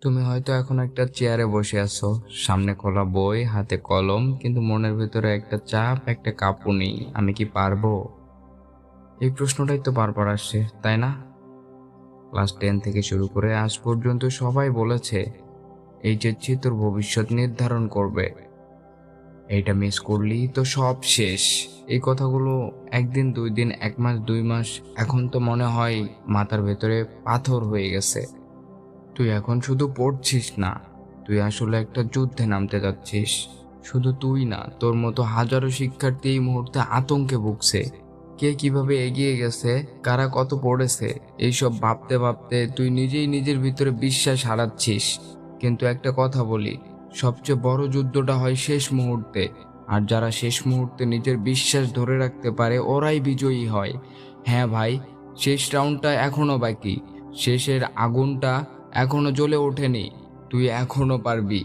তুমি হয়তো এখন একটা চেয়ারে বসে আছো, সামনে খোলা বই, হাতে কলম, কিন্তু মনের ভিতরে একটা চাপ, একটা কাঁপুনি। আমি কি পারবো? এই প্রশ্নটাই তো বারবার আসছে, তাই না? ক্লাস 10 থেকে শুরু করে আজ পর্যন্ত সবাই বলেছে এইচএসসি তোর ভবিষ্যৎ নির্ধারণ করবে, এইটা মিস করলি তো সব শেষ। এই কথাগুলো একদিন, 2 দিন, 1 মাস, 2 মাস, এখন তো মনে হয় মাথার ভেতরে পাথর হয়ে গেছে। তুই এখন শুধু পড়ছিস না, তুই আসলে একটা যুদ্ধে নামতে যাচ্ছিস। শুধু তুই না, তোর মতো হাজারো শিক্ষার্থী এই মুহূর্তে আতঙ্কে ভুগছে। কে কিভাবে এগিয়ে গেছে, কারা কত পড়েছে, এইসব ভাবতে ভাবতে তুই নিজেই নিজের ভিতরে বিশ্বাস হারাচ্ছিস। কিন্তু একটা কথা বলি, সবচেয়ে বড় যুদ্ধটা হয় শেষ মুহূর্তে। আর যারা শেষ মুহূর্তে নিজের বিশ্বাস ধরে রাখতে পারে ওরাই বিজয়ী হয়। হ্যাঁ ভাই, শেষ রাউন্ডটা এখনো বাকি, শেষের আগুনটা এখনো জ্বলে ওঠেনি। তুই এখনো পারবি,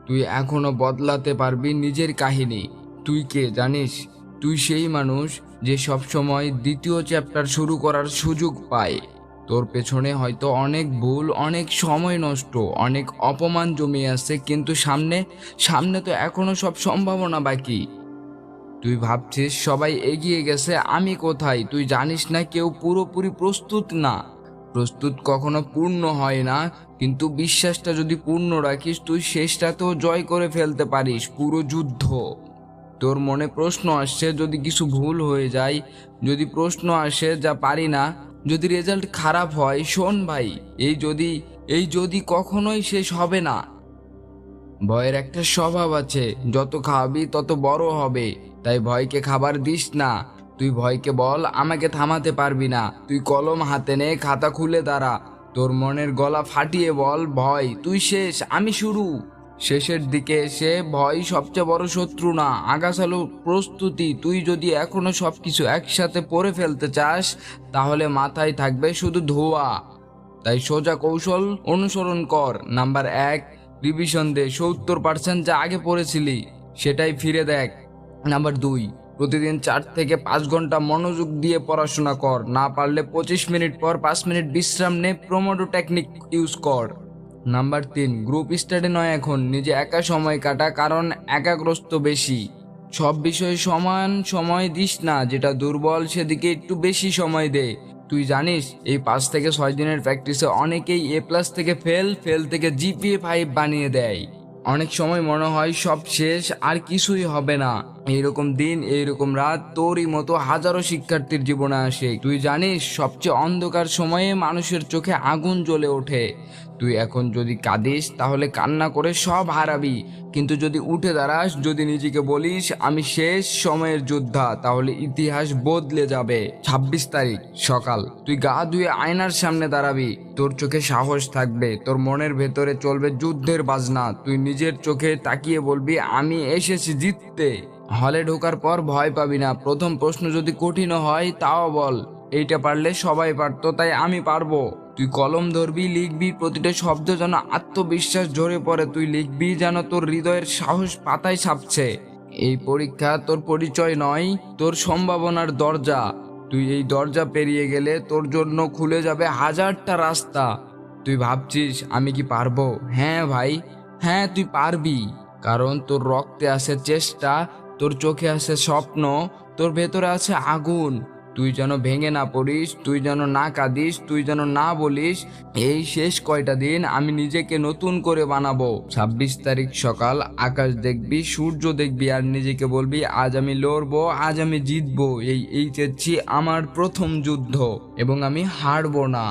তুই এখনো বদলাতে পারবি নিজের কাহিনী। তুই কে জানিস? তুই সেই মানুষ যে সবসময় দ্বিতীয় চ্যাপ্টার শুরু করার সুযোগ পায়। তোর পেছনে হয়তো অনেক ভুল, অনেক সময় নষ্ট, অনেক অপমান জমে আছে, কিন্তু সামনে সামনে তো এখনো সব সম্ভাবনা বাকি। তুই ভাবছিস সবাই এগিয়ে গেছে, আমি কোথায়? তুই জানিস না কেউ পুরোপুরি প্রস্তুত না। প্রস্তুত কখনো পূর্ণ হয় না, কিন্তু বিশ্বাসটা যদি পূর্ণ রাখিস তুই শেষটাতেও জয় করে ফেলতে পারিস পুরো যুদ্ধ। তোর মনে প্রশ্ন আসছে যদি কিছু ভুল হয়ে যায়, যদি প্রশ্ন আসে যা পারি না, যদি রেজাল্ট খারাপ হয়, শোন ভাই, এই যদি কখনোই শেষ হবে না। ভয়ের একটা স্বভাব আছে, যত খাওয়াবি তত বড় হবে। তাই ভয়কে খাবার দিস না। তুই ভয়কে বল আমাকে থামাতে পারবি না। তুই কলম হাতে নে, খাতা খুলে দাঁড়া। তোর মনের গলা ফাটিয়ে বল, ভয় তুই শেষ, আমি শুরু। শেষের দিকে এসে ভয় সবচেয়ে বড় শত্রু না, আগাছালো প্রস্তুতি। তুই যদি এখনো সবকিছু একসাথে পড়ে ফেলতে চাস, তাহলে মাথায় থাকবে শুধু ধোঁয়া। তাই সোজা কৌশল অনুসরণ কর। নাম্বার 1, রিভিশন দে। 70% যা আগে পড়েছিলি সেটাই ফিরে দেখ। নাম্বার 2, প্রতিদিন 4 থেকে 5 ঘন্টা মনোযোগ দিয়ে পড়াশোনা কর। না পারলে 25 মিনিট পর 5 মিনিট বিশ্রাম নে, প্রোমোডো টেকনিক ইউজ কর। নাম্বার 3, গ্রুপ স্টাডি নয়, এখন নিজে একা সময় কাটা, কারণ একাগ্রস্ত বেশি। সব বিষয়ে সমান সময় দিস না, যেটা দুর্বল সেদিকে একটু বেশি সময় দে। তুই জানিস এই 5 থেকে 6 দিনের প্র্যাকটিসে অনেকেই A+ থেকে ফেল, ফেল থেকে GPA 5 বানিয়ে দেয়। অনেক সময় মনে হয় সব শেষ, আর কিছুই হবে না। এইরকম দিন, এইরকম রাত তোরই মতো হাজারো শিক্ষার্থীর জীবনে আসে। তুই জানিস সবচেয়ে অন্ধকার সময়ে মানুষের চোখে আগুন জ্বলে ওঠে। তুই এখন যদি কাঁদিস তাহলে কান্না করে সব হারাবি, কিন্তু যদি উঠে দাঁড়াস, যদি নিজেকে বলিস আমি শেষ সময়ের যোদ্ধা, তাহলে ইতিহাস বদলে যাবে। 26 তারিখ সকাল, তুই গা ধুয়ে আয়নার সামনে দাঁড়াবি। তোর চোখে সাহস থাকবে, তোর মনের ভেতরে চলবে যুদ্ধের বাজনা। তুই নিজের চোখে তাকিয়ে বলবি আমি এসেছি জিততে। হলে ঢোকার পর ভয় পাবি না। প্রথম প্রশ্ন যদি কঠিন হয় তাও বল, এইটা পারলে সবাই পারতো, তাই আমি পারবো। তুই কলম ধরবি, লিখবি, প্রতিটা শব্দ যেন আত্মবিশ্বাস ঝরে পড়ে। তুই লিখবি যেন তোর হৃদয়ের সাহস পাতায় ছাপছে। এই পরীক্ষা তোর পরিচয় নয়, তোর সম্ভাবনার দরজা। তুই এই দরজা পেরিয়ে গেলে তোর জন্য খুলে যাবে হাজারটা রাস্তা। তুই ভাবছিস আমি কি পারবো? হ্যাঁ ভাই, হ্যাঁ তুই পারবি। কারণ তোর রক্তে আছে চেষ্টা, তোর চোখে আছে স্বপ্ন, তোর ভেতরে আছে আগুন। তুই যেন ভেঙে না পড়িস, তুই যেন না কাঁদিস, তুই যেন না বলিস এই শেষ কয়টা দিন আমি নিজেকে নতুন করে বানাবো। 26 তারিখ সকাল, আকাশ দেখবি, সূর্য দেখবি, আর নিজেকে বলবি আজ আমি লড়বো, আজ আমি জিতবো। এই এইচএসসি আমার প্রথম যুদ্ধ, এবং আমি হারবো না।